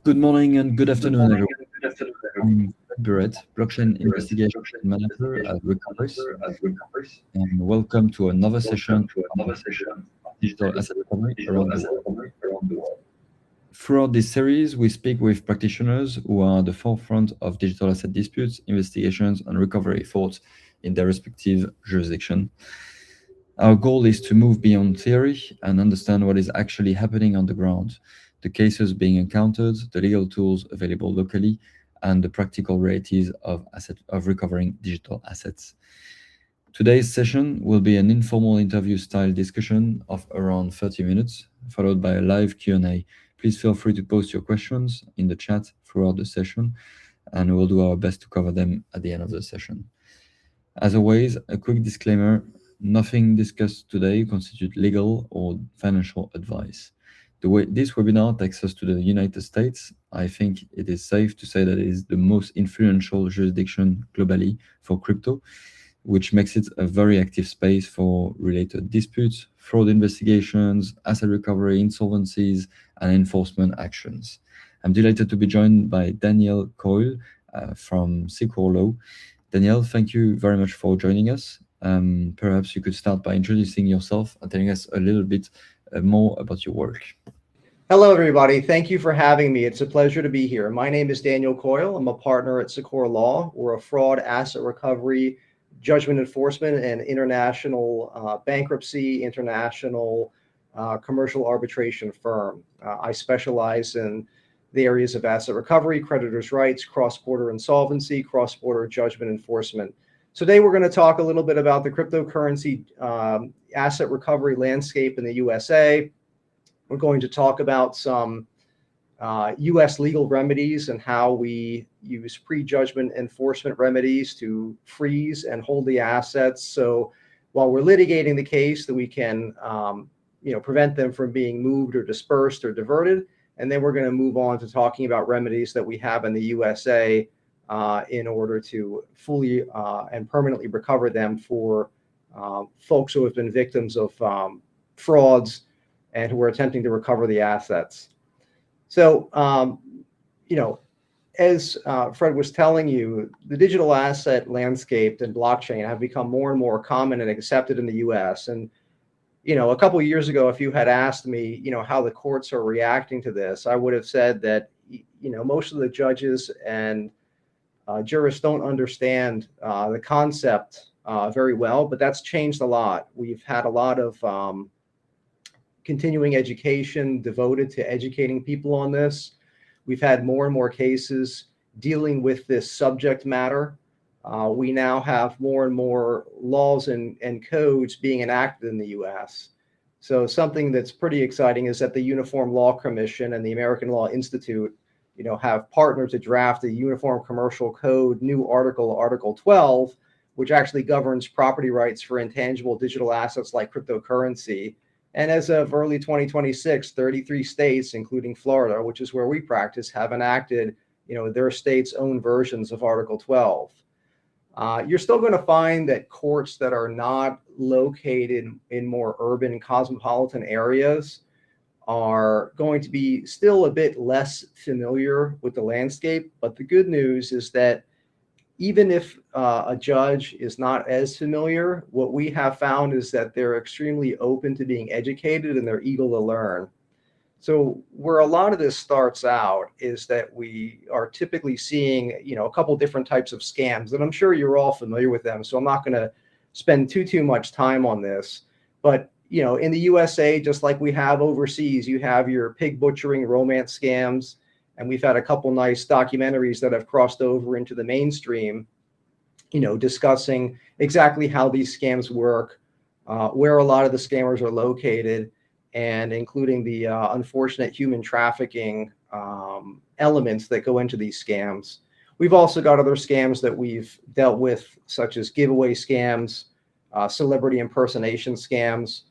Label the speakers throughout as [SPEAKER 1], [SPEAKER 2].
[SPEAKER 1] Good morning and good afternoon, everyone. I'm Fred Buret, Blockchain Investigation Manager at Recoveris, and welcome to another session on digital asset recovery around the world. Throughout this series, we speak with practitioners who are at the forefront of digital asset disputes, investigations, and recovery efforts in their respective jurisdiction. Our goal is to move beyond theory and understand what is actually happening on the ground, the cases being encountered, the legal tools available locally, and the practical realities of recovering digital assets. Today's session will be an informal interview-style discussion of around 30 minutes, followed by a live Q&A. Please feel free to post your questions in the chat throughout the session, and we'll do our best to cover them at the end of the session. As always, a quick disclaimer: nothing discussed today constitutes legal or financial advice. The way this webinar takes us to the United States, I think it is safe to say that it is the most influential jurisdiction globally for crypto, which makes it a very active space for related disputes, fraud investigations, asset recovery, insolvencies, and enforcement actions. I'm delighted to be joined by Daniel Coyle from Sequor Law. Daniel, thank you very much for joining us. Perhaps you could start by introducing yourself and telling us a little bit more about your work.
[SPEAKER 2] Hello, everybody. Thank you for having me. It's a pleasure to be here. My name is Daniel Coyle. I'm a partner at Sequor Law. We're a fraud, asset recovery, judgment enforcement, and international bankruptcy, international commercial arbitration firm. I specialize in the areas of asset recovery, creditors' rights, cross-border insolvency, cross-border judgment enforcement. Today, we're going to talk a little bit about the cryptocurrency asset recovery landscape in the USA. We're going to talk about some U.S. legal remedies and how we use pre-judgment enforcement remedies to freeze and hold the assets. So while we're litigating the case, that we can prevent them from being moved or dispersed or diverted. And then we're going to move on to talking about remedies that we have in the USA in order to fully and permanently recover them for folks who have been victims of frauds and who are attempting to recover the assets. So, as Fred was telling you, the digital asset landscape and blockchain have become more and more common and accepted in the US. And, a couple of years ago, if you had asked me, how the courts are reacting to this, I would have said that, most of the judges and jurists don't understand the concept very well, but that's changed a lot. We've had a lot of continuing education devoted to educating people on this. We've had more and more cases dealing with this subject matter. We now have more and more laws and codes being enacted in the US. So something that's pretty exciting is that the Uniform Law Commission and the American Law Institute, have partnered to draft a Uniform Commercial Code new article, Article 12, which actually governs property rights for intangible digital assets like cryptocurrency. And as of early 2026, 33 states, including Florida, which is where we practice, have enacted, their state's own versions of Article 12. You're still going to find that courts that are not located in more urban cosmopolitan areas are going to be still a bit less familiar with the landscape. But the good news is that even if a judge is not as familiar, what we have found is that they're extremely open to being educated and they're eager to learn. So where a lot of this starts out is that we are typically seeing, a couple different types of scams, and I'm sure you're all familiar with them. So I'm not going to spend too much time on this. But, in the USA, just like we have overseas, you have your pig butchering romance scams. And we've had a couple nice documentaries that have crossed over into the mainstream, discussing exactly how these scams work, where a lot of the scammers are located, and including the unfortunate human trafficking elements that go into these scams. We've also got other scams that we've dealt with, such as giveaway scams, celebrity impersonation scams,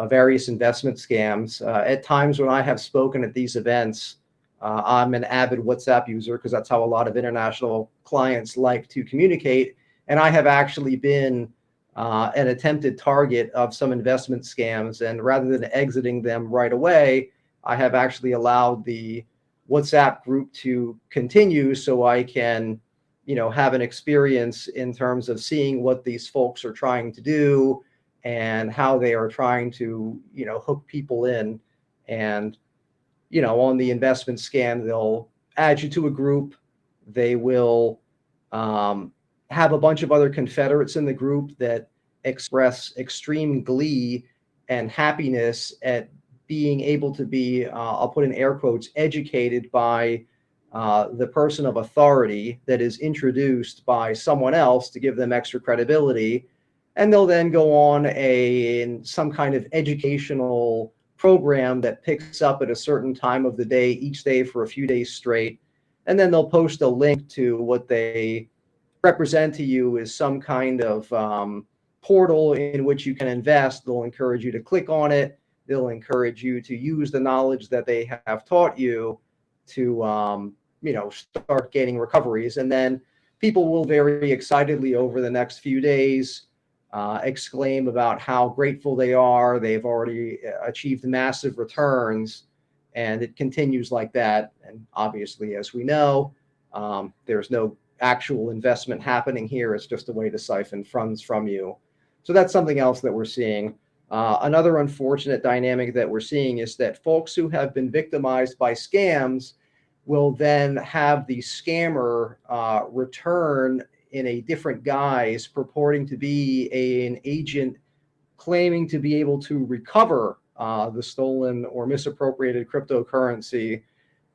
[SPEAKER 2] various investment scams. At times when I have spoken at these events, I'm an avid WhatsApp user because that's how a lot of international clients like to communicate. And I have actually been an attempted target of some investment scams. And rather than exiting them right away, I have actually allowed the WhatsApp group to continue so I can, have an experience in terms of seeing what these folks are trying to do and how they are trying to, hook people in. And, on the investment scam, they'll add you to a group. They will have a bunch of other Confederates in the group that express extreme glee and happiness at being able to be, I'll put in air quotes, educated by the person of authority that is introduced by someone else to give them extra credibility. And they'll then go on some kind of educational program that picks up at a certain time of the day, each day for a few days straight. And then they'll post a link to what they represent to you as some kind of portal in which you can invest. They'll encourage you to click on it. They'll encourage you to use the knowledge that they have taught you to, start gaining recoveries. And then people will very excitedly over the next few days exclaim about how grateful they are. They've already achieved massive returns, and it continues like that. And obviously, as we know, there's no actual investment happening here. It's just a way to siphon funds from you. So that's something else that we're seeing. Another unfortunate dynamic that we're seeing is that folks who have been victimized by scams will then have the scammer return in a different guise, purporting to be an agent claiming to be able to recover the stolen or misappropriated cryptocurrency,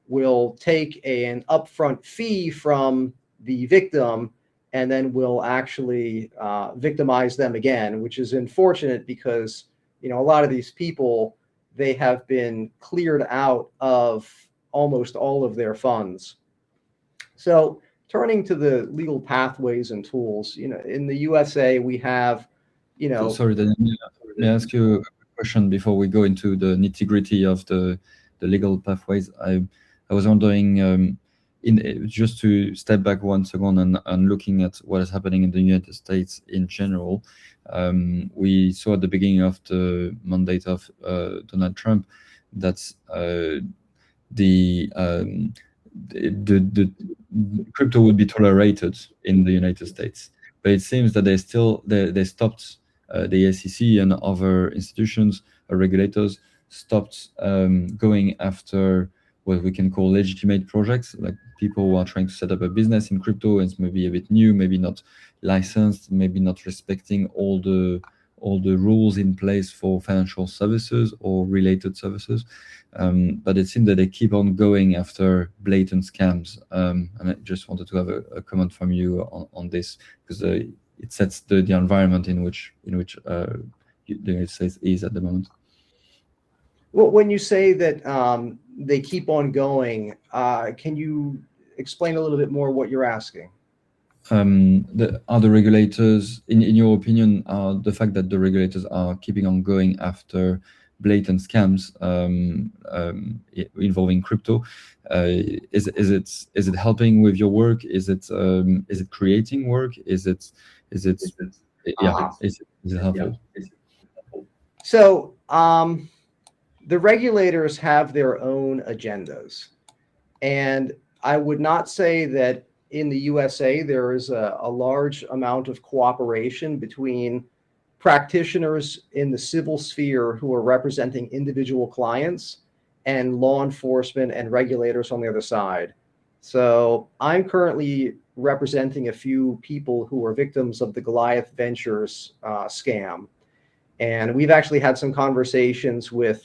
[SPEAKER 2] will take an upfront fee from the victim and then will actually victimize them again, which is unfortunate because, a lot of these people, they have been cleared out of almost all of their funds. So turning to the legal pathways and tools, in the USA, we have,
[SPEAKER 1] Sorry, Daniel, may I ask you a question before we go into the nitty-gritty of the legal pathways? I was wondering, just to step back once again and looking at what is happening in the United States in general, we saw at the beginning of the mandate of Donald Trump that the crypto would be tolerated in the United States, but it seems that they stopped the SEC and other institutions or regulators stopped going after what we can call legitimate projects, like people who are trying to set up a business in crypto and it's maybe a bit new, maybe not licensed, maybe not respecting all the rules in place for financial services or related services. But it seems that they keep on going after blatant scams. And I just wanted to have a comment from you on this, because it sets the environment in which the United States is at the moment.
[SPEAKER 2] Well, when you say that they keep on going, can you explain a little bit more what you're asking?
[SPEAKER 1] Are the regulators, in your opinion, the fact that the regulators are keeping on going after blatant scams involving crypto, is it helping with your work? Is it creating work? Is it helpful?
[SPEAKER 2] So the regulators have their own agendas, and I would not say that in the USA there is a large amount of cooperation between practitioners in the civil sphere who are representing individual clients and law enforcement and regulators on the other side. So I'm currently representing a few people who are victims of the Goliath Ventures scam. And we've actually had some conversations with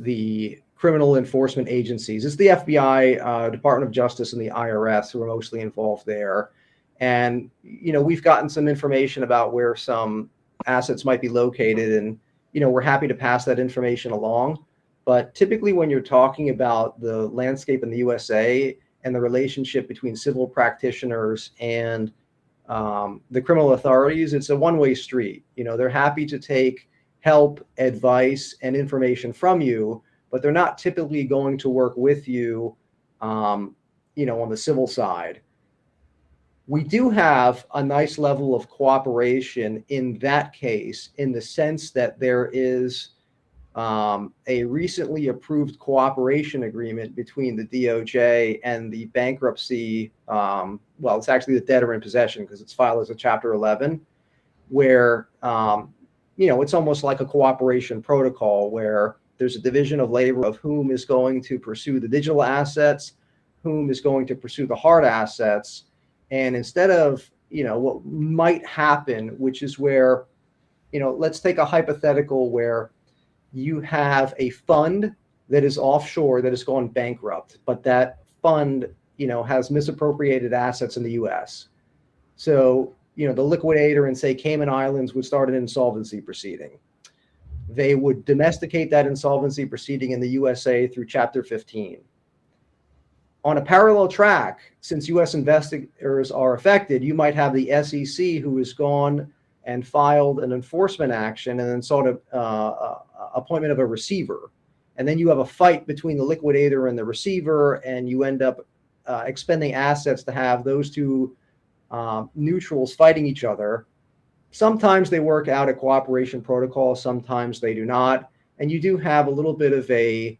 [SPEAKER 2] the criminal enforcement agencies. It's the FBI, Department of Justice, and the IRS who are mostly involved there. And, we've gotten some information about where some assets might be located, and, we're happy to pass that information along. But typically when you're talking about the landscape in the USA and the relationship between civil practitioners and the criminal authorities, it's a one-way street. They're happy to take help, advice, and information from you, but they're not typically going to work with you, on the civil side. We do have a nice level of cooperation in that case, in the sense that there is a recently approved cooperation agreement between the DOJ and the bankruptcy, well, it's actually the debtor in possession because it's filed as a Chapter 11, where, it's almost like a cooperation protocol where there's a division of labor of whom is going to pursue the digital assets, whom is going to pursue the hard assets. And instead of, what might happen, which is where, let's take a hypothetical where you have a fund that is offshore that has gone bankrupt, but that fund, has misappropriated assets in the US. So, the liquidator in, say, Cayman Islands would start an insolvency proceeding. They would domesticate that insolvency proceeding in the USA through Chapter 15. On a parallel track, since US investors are affected, you might have the SEC who has gone and filed an enforcement action and then sought appointment of a receiver. And then you have a fight between the liquidator and the receiver, and you end up expending assets to have those two neutrals fighting each other. Sometimes they work out a cooperation protocol, sometimes they do not. And you do have a little bit of a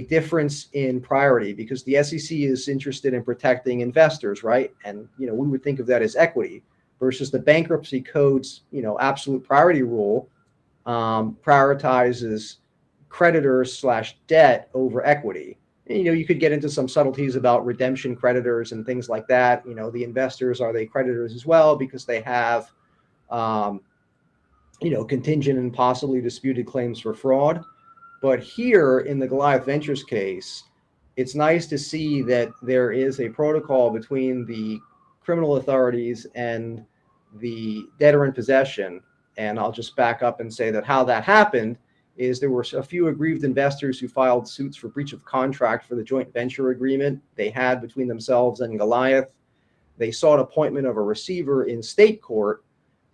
[SPEAKER 2] difference in priority because the SEC is interested in protecting investors, right? And, we would think of that as equity versus the bankruptcy code's, absolute priority rule prioritizes creditors / debt over equity. And, you could get into some subtleties about redemption creditors and things like that. The investors, are they creditors as well because they have, contingent and possibly disputed claims for fraud. But here in the Goliath Ventures case, it's nice to see that there is a protocol between the criminal authorities and the debtor in possession. And I'll just back up and say that how that happened is there were a few aggrieved investors who filed suits for breach of contract for the joint venture agreement they had between themselves and Goliath. They sought appointment of a receiver in state court,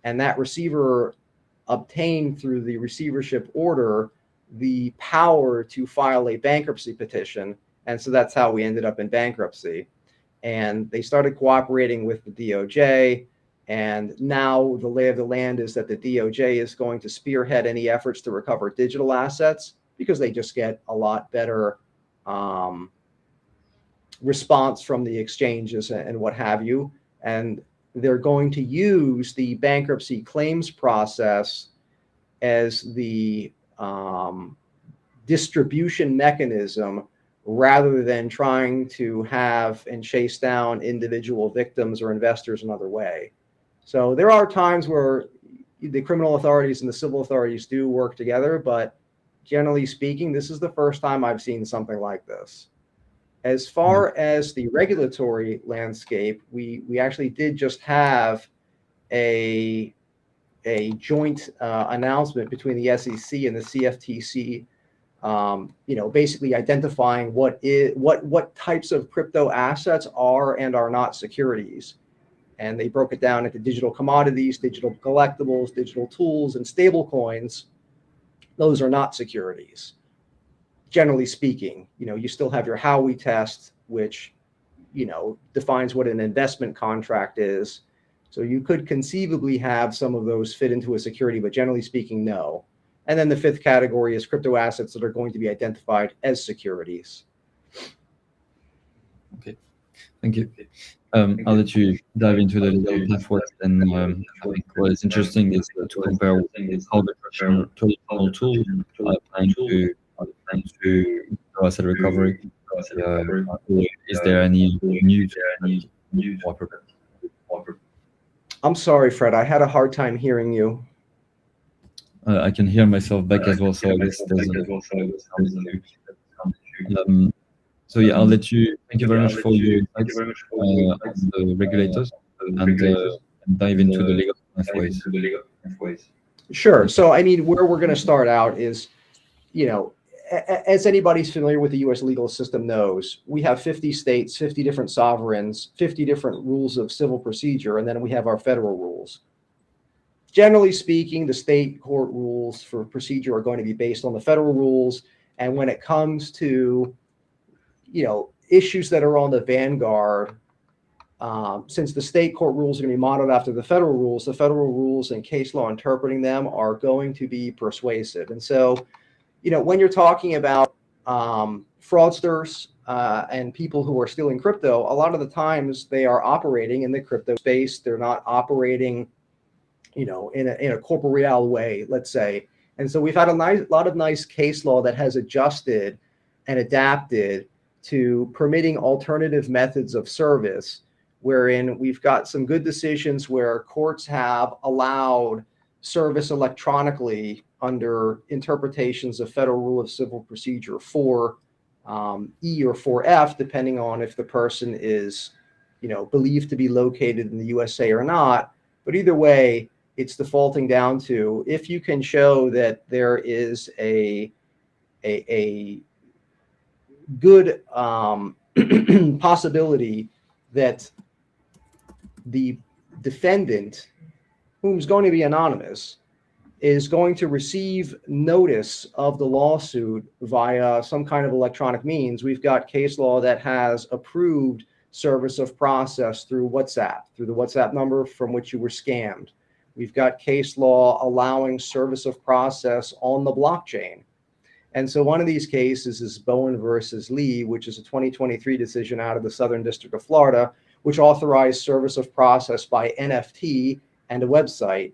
[SPEAKER 2] and that receiver obtained through the receivership order the power to file a bankruptcy petition. And so that's how we ended up in bankruptcy. And they started cooperating with the DOJ. And now the lay of the land is that the DOJ is going to spearhead any efforts to recover digital assets because they just get a lot better response from the exchanges and what have you. And they're going to use the bankruptcy claims process as the distribution mechanism rather than trying to have and chase down individual victims or investors another way. So there are times where the criminal authorities and the civil authorities do work together, but generally speaking, this is the first time I've seen something like this. As far as the regulatory landscape, we actually did just have a joint announcement between the SEC and the CFTC, basically identifying what types of crypto assets are and are not securities. And they broke it down into digital commodities, digital collectibles, digital tools, and stable coins. Those are not securities. Generally speaking, you still have your Howey test, which, defines what an investment contract is. So you could conceivably have some of those fit into a security, but generally speaking, no. And then the fifth category is crypto assets that are going to be identified as securities.
[SPEAKER 1] Okay, thank you. I'll let you dive into the legal pathway. And I think what is interesting is to compare how the traditional tools are applying to asset recovery. Is there any new?
[SPEAKER 2] I'm sorry, Fred. I had a hard time hearing you.
[SPEAKER 1] I can hear myself back as well, so I guess there's so yeah, I'll let you. Thank you very much for your insights on the regulators and dive into the legal pathways.
[SPEAKER 2] Sure. So, where we're going to start out is, as anybody's familiar with the U.S. legal system knows, we have 50 states, 50 different sovereigns, 50 different rules of civil procedure, and then we have our federal rules. Generally speaking, the state court rules for procedure are going to be based on the federal rules. And when it comes to, issues that are on the vanguard, since the state court rules are going to be modeled after the federal rules and case law interpreting them are going to be persuasive. And so, when you're talking about fraudsters and people who are stealing crypto, a lot of the times they are operating in the crypto space. They're not operating, in a corporeal way, let's say. And so we've had a lot of nice case law that has adjusted and adapted to permitting alternative methods of service, wherein we've got some good decisions where courts have allowed service electronically under interpretations of Federal Rule of Civil Procedure 4E or 4F, depending on if the person is, believed to be located in the USA or not. But either way, it's defaulting down to, if you can show that there is a good possibility that the defendant, whom's going to be anonymous, is going to receive notice of the lawsuit via some kind of electronic means. We've got case law that has approved service of process through WhatsApp, through the WhatsApp number from which you were scammed. We've got case law allowing service of process on the blockchain. And so one of these cases is Bowen versus Lee, which is a 2023 decision out of the Southern District of Florida, which authorized service of process by NFT and a website.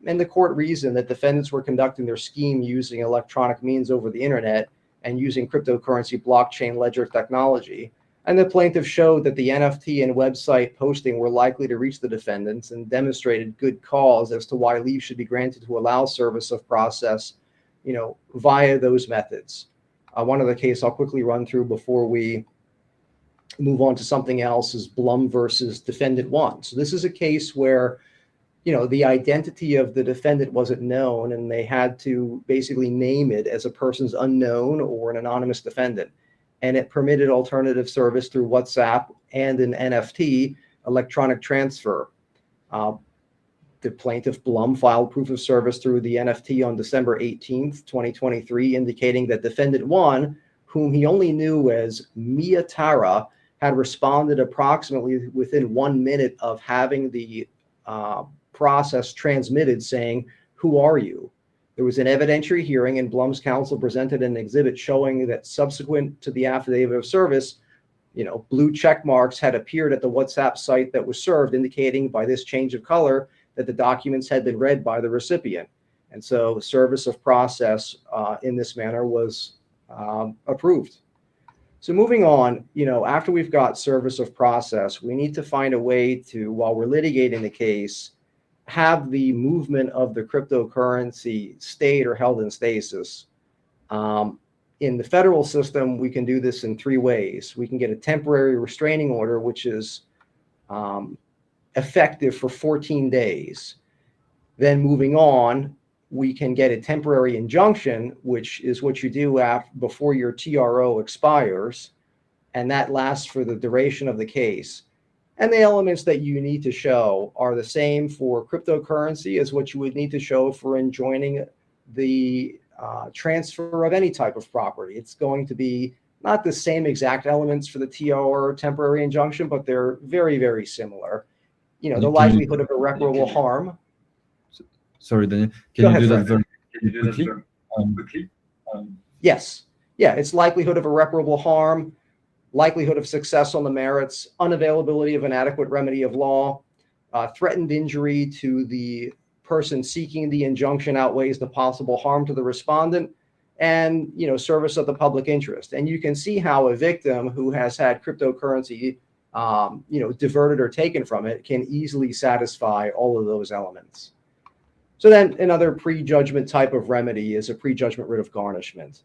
[SPEAKER 2] And the court reasoned that defendants were conducting their scheme using electronic means over the internet and using cryptocurrency blockchain ledger technology. And the plaintiff showed that the NFT and website posting were likely to reach the defendants and demonstrated good cause as to why leave should be granted to allow service of process, via those methods. One other case I'll quickly run through before we move on to something else is Blum versus Defendant 1. So this is a case where, the identity of the defendant wasn't known, and they had to basically name it as a person's unknown or an anonymous defendant. And it permitted alternative service through WhatsApp and an NFT, electronic transfer. The plaintiff, Blum, filed proof of service through the NFT on December 18th, 2023, indicating that defendant 1, whom he only knew as Mia Tara, had responded approximately within 1 minute of having the process transmitted saying, "Who are you?" There was an evidentiary hearing, and Blum's counsel presented an exhibit showing that subsequent to the affidavit of service, blue check marks had appeared at the WhatsApp site that was served, indicating by this change of color that the documents had been read by the recipient. And so service of process in this manner was approved. So moving on, after we've got service of process, we need to find a way to, while we're litigating the case, have the movement of the cryptocurrency stayed or held in stasis. In the federal system, we can do this in 3 ways. We can get a temporary restraining order, which is effective for 14 days. Then moving on, we can get a temporary injunction, which is what you do before your TRO expires, and that lasts for the duration of the case. And the elements that you need to show are the same for cryptocurrency as what you would need to show for enjoining the transfer of any type of property. It's going to be not the same exact elements for the TRO temporary injunction, but they're very, very similar. The likelihood of irreparable harm.
[SPEAKER 1] Sorry, Daniel. Can you do that very quickly?
[SPEAKER 2] Yes. Yeah, it's likelihood of irreparable harm, likelihood of success on the merits, unavailability of an adequate remedy of law, threatened injury to the person seeking the injunction outweighs the possible harm to the respondent, and service of the public interest. And you can see how a victim who has had cryptocurrency diverted or taken from it can easily satisfy all of those elements. So then another prejudgment type of remedy is a prejudgment writ of garnishment.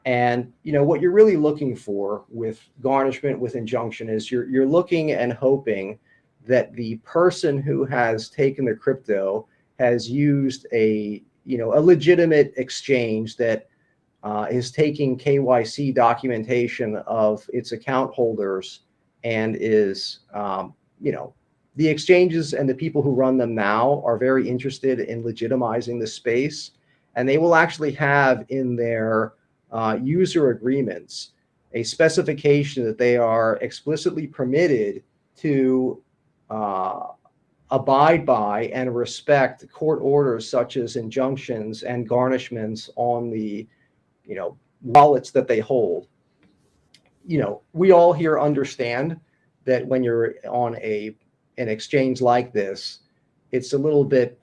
[SPEAKER 2] And what you're really looking for with garnishment, with injunction, is you're looking and hoping that the person who has taken the crypto has used a legitimate exchange that is taking KYC documentation of its account holders and is the exchanges and the people who run them now are very interested in legitimizing the space, and they will actually have in their user agreements a specification that they are explicitly permitted to abide by and respect court orders such as injunctions and garnishments on the wallets that they hold. We all here understand that when you're on an exchange like this, it's a little bit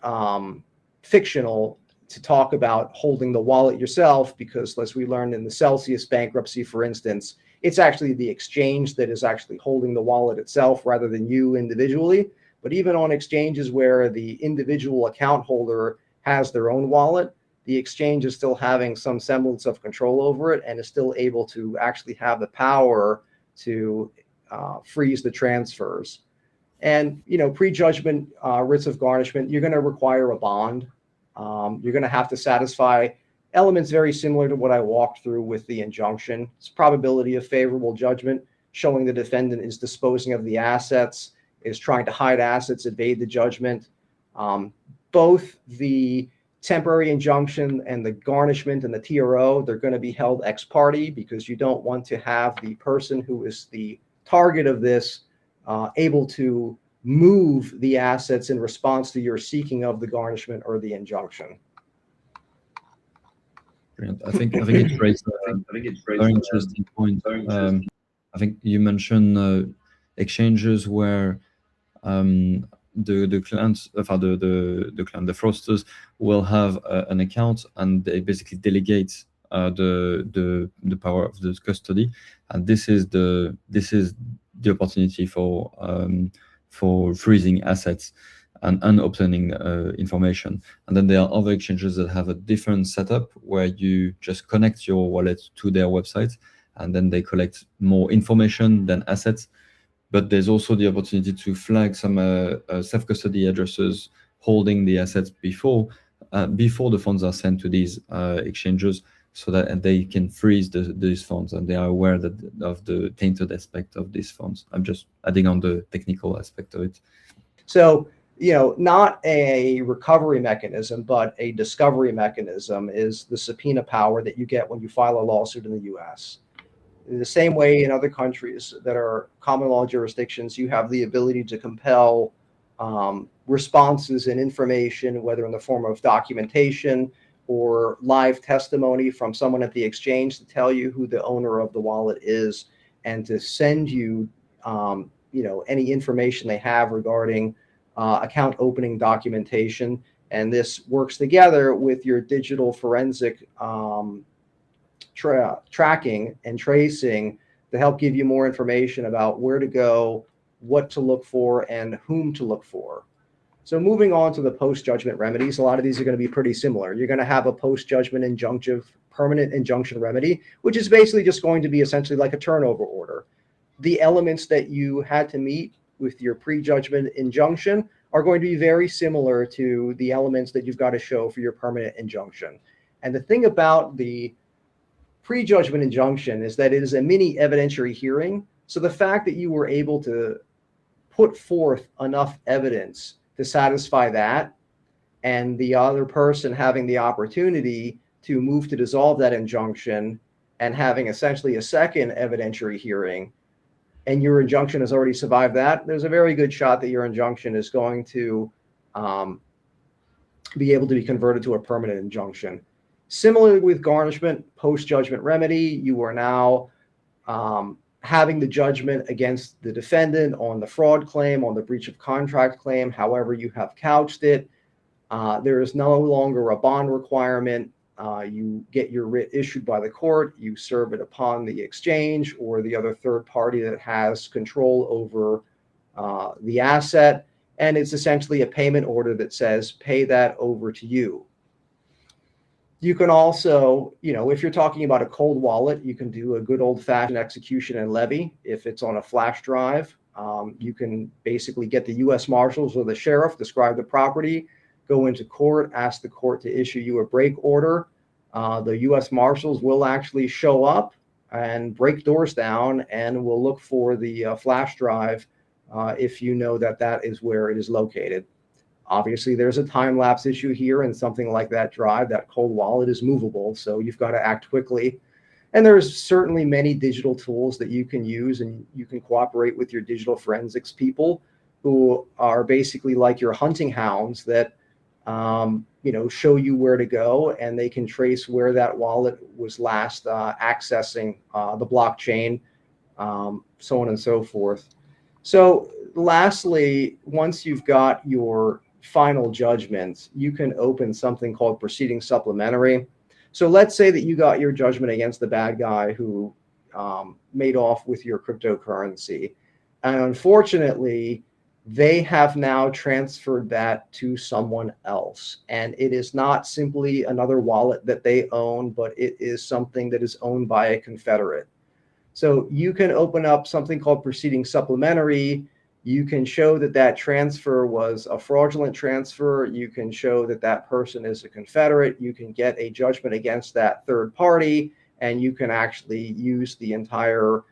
[SPEAKER 2] fictional to talk about holding the wallet yourself, because as we learned in the Celsius bankruptcy, for instance, it's actually the exchange that is actually holding the wallet itself rather than you individually. But even on exchanges where the individual account holder has their own wallet, the exchange is still having some semblance of control over it and is still able to actually have the power to freeze the transfers. And, prejudgment writs of garnishment, you're going to require a bond. You're going to have to satisfy elements very similar to what I walked through with the injunction. It's probability of favorable judgment, showing the defendant is disposing of the assets, is trying to hide assets, evade the judgment. Both the temporary injunction and the garnishment and the TRO, they're going to be held ex parte, because you don't want to have the person who is the target of this able to move the assets in response to your seeking of the garnishment or the injunction.
[SPEAKER 1] Brilliant. I think it's raised a very interesting point. I think you mentioned exchanges where the clients, the fraudsters, will have an account and they basically delegate the power of the custody, and this is the opportunity for freezing assets and obtaining information. And then there are other exchanges that have a different setup where you just connect your wallet to their website, and then they collect more information than assets. But there's also the opportunity to flag some self-custody addresses holding the assets before the funds are sent to these exchanges, so that they can freeze these funds, and they are aware of the tainted aspect of these funds. I'm just adding on the technical aspect of it.
[SPEAKER 2] So, not a recovery mechanism, but a discovery mechanism is the subpoena power that you get when you file a lawsuit in the U.S. In the same way in other countries that are common law jurisdictions, you have the ability to compel responses and information, whether in the form of documentation or live testimony from someone at the exchange to tell you who the owner of the wallet is, and to send you, any information they have regarding account opening documentation. And this works together with your digital forensic tracking and tracing to help give you more information about where to go, what to look for, and whom to look for. So moving on to the post-judgment remedies, a lot of these are going to be pretty similar. You're going to have a post-judgment injunctive permanent injunction remedy, which is basically just going to be essentially like a turnover order. The elements that you had to meet with your pre-judgment injunction are going to be very similar to the elements that you've got to show for your permanent injunction. And the thing about the pre-judgment injunction is that it is a mini evidentiary hearing. So the fact that you were able to put forth enough evidence to satisfy that, and the other person having the opportunity to move to dissolve that injunction and having essentially a second evidentiary hearing, and your injunction has already survived that, there's a very good shot that your injunction is going to be able to be converted to a permanent injunction. Similarly with garnishment, post-judgment remedy, you are now having the judgment against the defendant on the fraud claim, on the breach of contract claim, however you have couched it. There is no longer a bond requirement. You get your writ issued by the court, you serve it upon the exchange or the other third party that has control over the asset, and it's essentially a payment order that says pay that over to you. You can also, if you're talking about a cold wallet, you can do a good old-fashioned execution and levy. If it's on a flash drive, you can basically get the U.S. Marshals or the sheriff, describe the property, go into court, ask the court to issue you a break order. The U.S. Marshals will actually show up and break doors down and will look for the flash drive if you know that is where it is located. Obviously, there's a time-lapse issue here, and something like that drive, that cold wallet, is movable, so you've got to act quickly. And there's certainly many digital tools that you can use, and you can cooperate with your digital forensics people who are basically like your hunting hounds that show you where to go, and they can trace where that wallet was last accessing the blockchain, so on and so forth. So lastly, once you've got your final judgment, you can open something called proceeding supplementary. So let's say that you got your judgment against the bad guy who made off with your cryptocurrency. And unfortunately, they have now transferred that to someone else. And it is not simply another wallet that they own, but it is something that is owned by a confederate. So you can open up something called proceeding supplementary. You can show that that transfer was a fraudulent transfer. You can show that that person is a confederate. You can get a judgment against that third party, and you can actually use the entire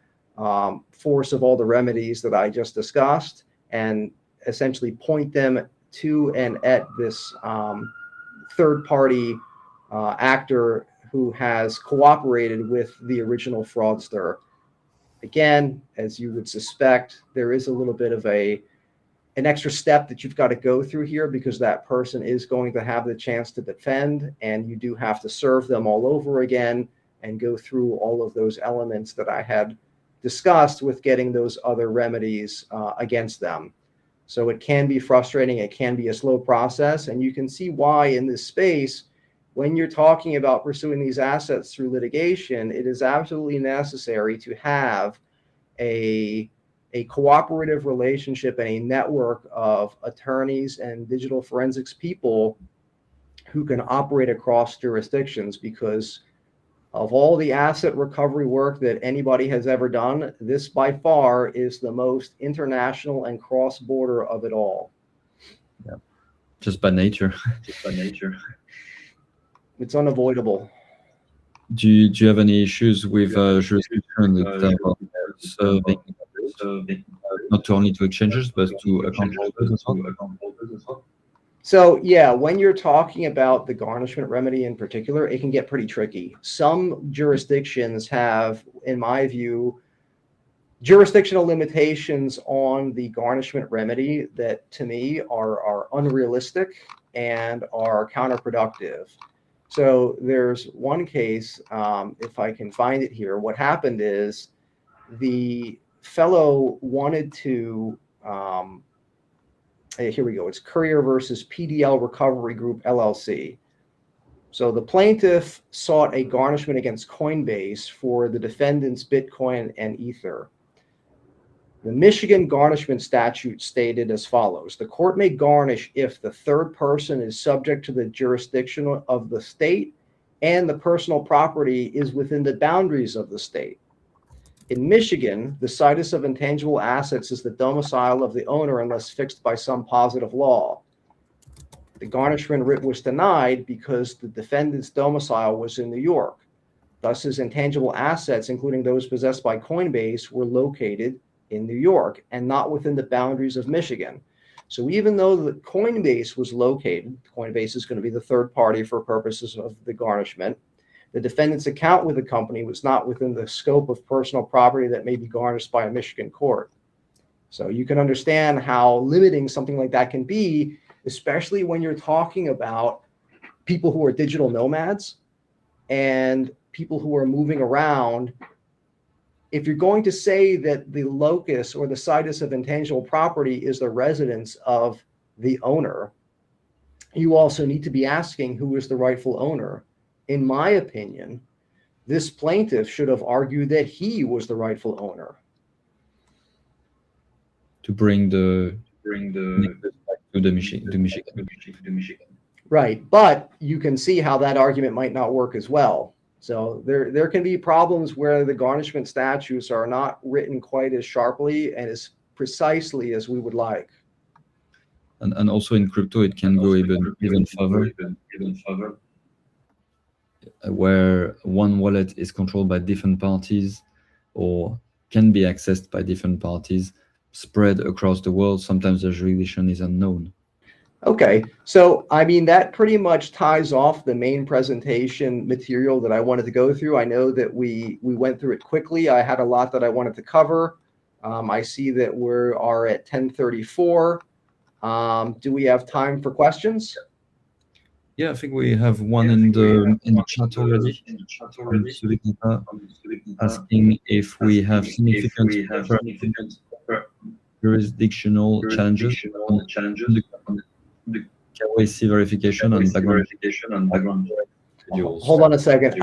[SPEAKER 2] force of all the remedies that I just discussed and essentially point them to and at this third party actor who has cooperated with the original fraudster. Again, as you would suspect, there is a little bit of an extra step that you've got to go through here, because that person is going to have the chance to defend, and you do have to serve them all over again and go through all of those elements that I had discussed with getting those other remedies against them. So it can be frustrating. It can be a slow process. And you can see why in this space, when you're talking about pursuing these assets through litigation, it is absolutely necessary to have a cooperative relationship and a network of attorneys and digital forensics people who can operate across jurisdictions, because of all the asset recovery work that anybody has ever done, this by far is the most international and cross-border of it all.
[SPEAKER 1] Yeah, just by nature.
[SPEAKER 2] It's unavoidable.
[SPEAKER 1] Do you have any issues with jurisdiction that are serving not only to exchanges but to account holders as well?
[SPEAKER 2] So yeah, when you're talking about the garnishment remedy in particular, it can get pretty tricky. Some jurisdictions have, in my view, jurisdictional limitations on the garnishment remedy that to me are unrealistic and are counterproductive. So there's one case, if I can find it here, what happened is the fellow wanted to, here we go, it's Courier versus PDL Recovery Group, LLC. So the plaintiff sought a garnishment against Coinbase for the defendant's Bitcoin and Ether. The Michigan garnishment statute stated as follows: the court may garnish if the third person is subject to the jurisdiction of the state and the personal property is within the boundaries of the state. In Michigan, the situs of intangible assets is the domicile of the owner unless fixed by some positive law. The garnishment writ was denied because the defendant's domicile was in New York. Thus, his intangible assets, including those possessed by Coinbase, were located in New York and not within the boundaries of Michigan. So even though the Coinbase was located, Coinbase is going to be the third party for purposes of the garnishment, the defendant's account with the company was not within the scope of personal property that may be garnished by a Michigan court. So you can understand how limiting something like that can be, especially when you're talking about people who are digital nomads and people who are moving around. If you're going to say that the locus or the situs of intangible property is the residence of the owner, you also need to be asking who is the rightful owner. In my opinion, this plaintiff should have argued that he was the rightful owner.
[SPEAKER 1] To bring the back to the Michigan.
[SPEAKER 2] Right, but you can see how that argument might not work as well. So there can be problems where the garnishment statutes are not written quite as sharply and as precisely as we would like.
[SPEAKER 1] And also in crypto, it can go even further, where one wallet is controlled by different parties or can be accessed by different parties spread across the world. Sometimes the jurisdiction is unknown.
[SPEAKER 2] Okay, so I mean, that pretty much ties off the main presentation material that I wanted to go through. I know that we went through it quickly. I had a lot that I wanted to cover. I see that we are at 10:34. Do we have time for questions?
[SPEAKER 1] Yeah, I think we have one in the chat already from Suvikata asking if we have significant jurisdictional challenges on the KYC verification and background individuals.
[SPEAKER 2] Hold on a second.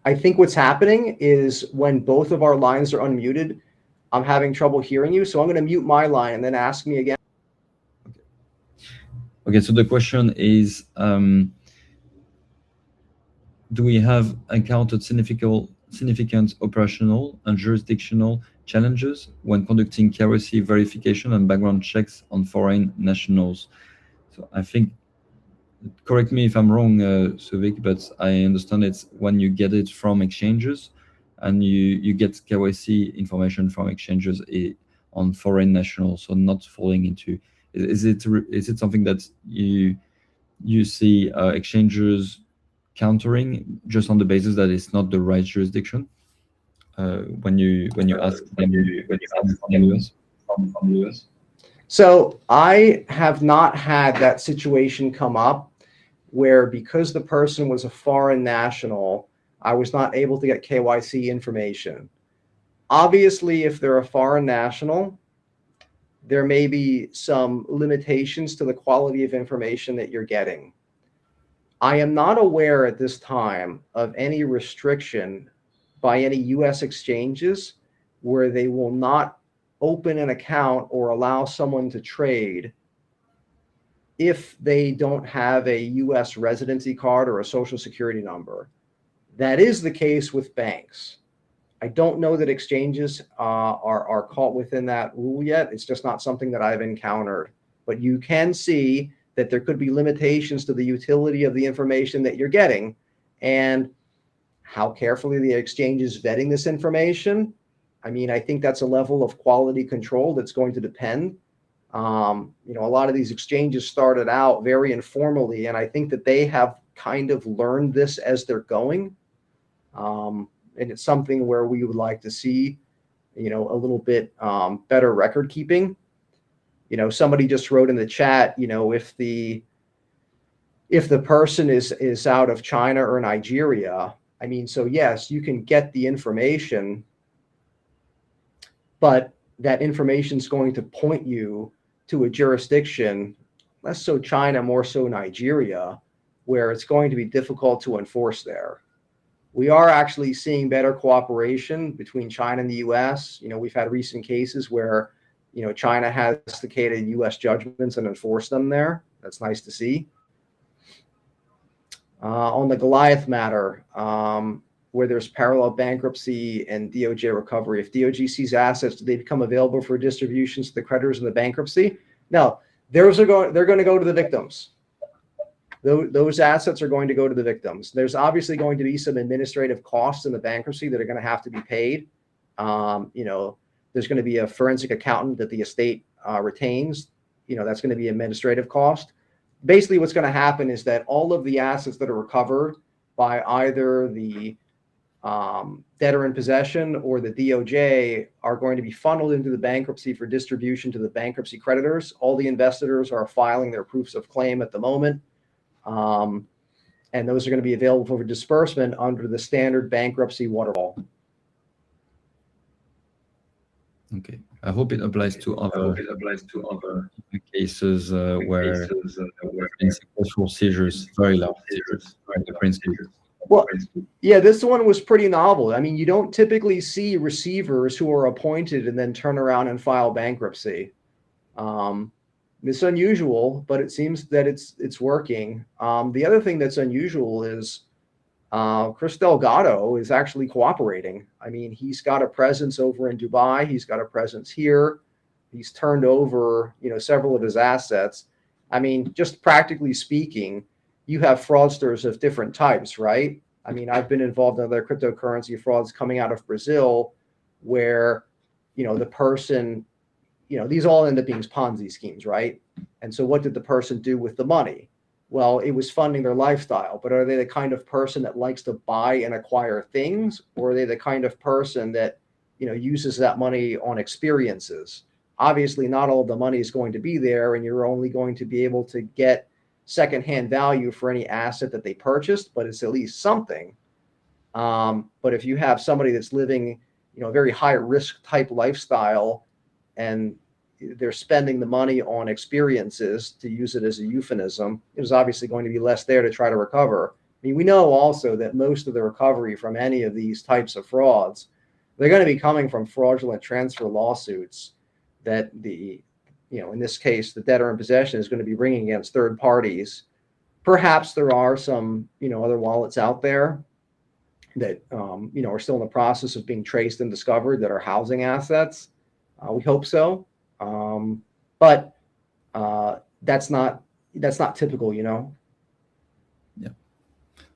[SPEAKER 2] I think what's happening is when both of our lines are unmuted, I'm having trouble hearing you. So I'm going to mute my line and then ask me again.
[SPEAKER 1] Okay, so the question is, do we have encountered significant operational and jurisdictional challenges when conducting KYC verification and background checks on foreign nationals? So I think, correct me if I'm wrong, Suvik, but I understand it's when you get it from exchanges and you get KYC information from exchanges on foreign nationals, so not falling into. Is it something that you see exchanges countering just on the basis that it's not the right jurisdiction when you ask them from the US?
[SPEAKER 2] So I have not had that situation come up where, because the person was a foreign national, I was not able to get KYC information. Obviously, if they're a foreign national, there may be some limitations to the quality of information that you're getting. I am not aware at this time of any restriction by any US exchanges where they will not open an account or allow someone to trade if they don't have a US residency card or a social security number. That is the case with banks. I don't know that exchanges are caught within that rule yet. It's just not something that I've encountered. But you can see that there could be limitations to the utility of the information that you're getting, and how carefully the exchange is vetting this information. I mean, I think that's a level of quality control that's going to depend. A lot of these exchanges started out very informally, and I think that they have kind of learned this as they're going. And it's something where we would like to see, a little bit better record keeping. Somebody just wrote in the chat, if the person is out of China or Nigeria, I mean, so yes, you can get the information, but that information is going to point you to a jurisdiction, less so China, more so Nigeria, where it's going to be difficult to enforce there. We are actually seeing better cooperation between China and the US. We've had recent cases where, China has instigated US judgments and enforced them there. That's nice to see. On the Goliath matter, where there's parallel bankruptcy and DOJ recovery, if DOJ sees assets, do they become available for distributions to the creditors in the bankruptcy? No, they're going to go to the victims. Those assets are going to go to the victims. There's obviously going to be some administrative costs in the bankruptcy that are going to have to be paid. There's going to be a forensic accountant that the estate retains. That's going to be administrative cost. Basically, what's going to happen is that all of the assets that are recovered by either the debtor in possession or the DOJ are going to be funneled into the bankruptcy for distribution to the bankruptcy creditors. All the investors are filing their proofs of claim at the moment. And those are going to be available for disbursement under the standard bankruptcy waterfall.
[SPEAKER 1] Okay, I hope it applies to other cases where in successful seizures, very large seizures, like the Prince seizures.
[SPEAKER 2] Well, yeah, this one was pretty novel. I mean, you don't typically see receivers who are appointed and then turn around and file bankruptcy. It's unusual, but it seems that it's working. The other thing that's unusual is Chris Delgado is actually cooperating. I mean, he's got a presence over in Dubai. He's got a presence here. He's turned over, several of his assets. I mean, just practically speaking, you have fraudsters of different types, right? I mean, I've been involved in other cryptocurrency frauds coming out of Brazil where, the person, these all end up being Ponzi schemes, right? And so what did the person do with the money? Well, it was funding their lifestyle, but are they the kind of person that likes to buy and acquire things? Or are they the kind of person that, uses that money on experiences? Obviously, not all of the money is going to be there, and you're only going to be able to get secondhand value for any asset that they purchased, but it's at least something. But if you have somebody that's living, a very high risk type lifestyle, and they're spending the money on experiences, to use it as a euphemism, there's obviously going to be less there to try to recover. I mean, we know also that most of the recovery from any of these types of frauds, they're going to be coming from fraudulent transfer lawsuits that in this case, the debtor in possession is going to be bringing against third parties. Perhaps there are some, other wallets out there that, are still in the process of being traced and discovered that are housing assets. We hope so. But that's not typical,
[SPEAKER 1] Yeah.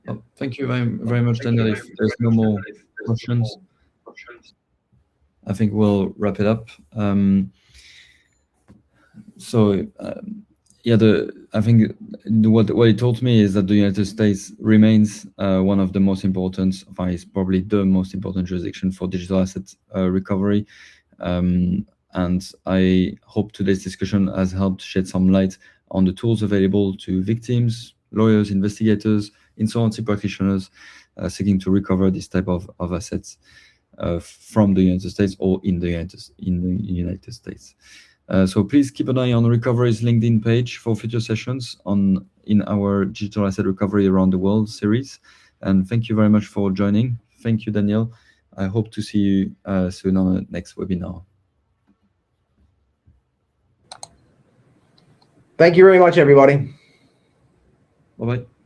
[SPEAKER 1] Well, thank you very much, Daniel. If there's no more questions, I think we'll wrap it up. I think what it taught me is that the United States remains one of the most important, is probably the most important jurisdiction for digital asset recovery. And I hope today's discussion has helped shed some light on the tools available to victims, lawyers, investigators, insolvency practitioners seeking to recover this type of assets from the United States or in the United States. So please keep an eye on Recoveris LinkedIn page for future sessions in our Digital Asset Recovery Around the World series. And thank you very much for joining. Thank you, Daniel. I hope to see you soon on the next webinar.
[SPEAKER 2] Thank you very much, everybody.
[SPEAKER 1] Bye-bye.